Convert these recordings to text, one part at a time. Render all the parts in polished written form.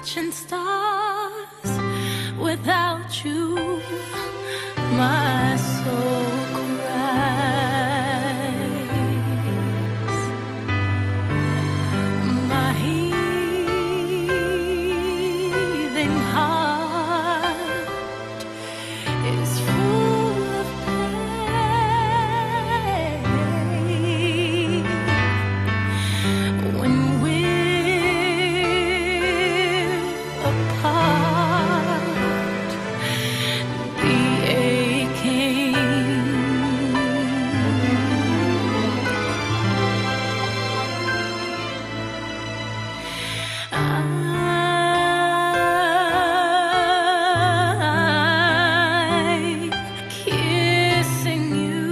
watching stars without you. My soul cries. My heaving heart is full of pain when we're apart. The aching I'm kissing you.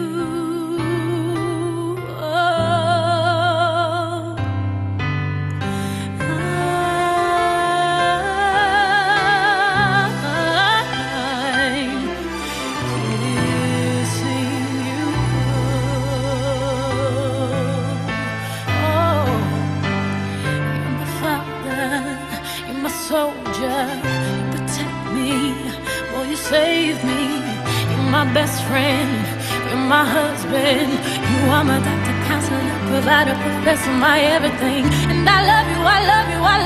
Oh, I'm kissing you. Oh, you're my father, you're my soldier, you protect me, oh, you save me. You're my best friend, you're my husband, you are my doctor, counselor, provider, professor, my everything. And I love you, I love you, I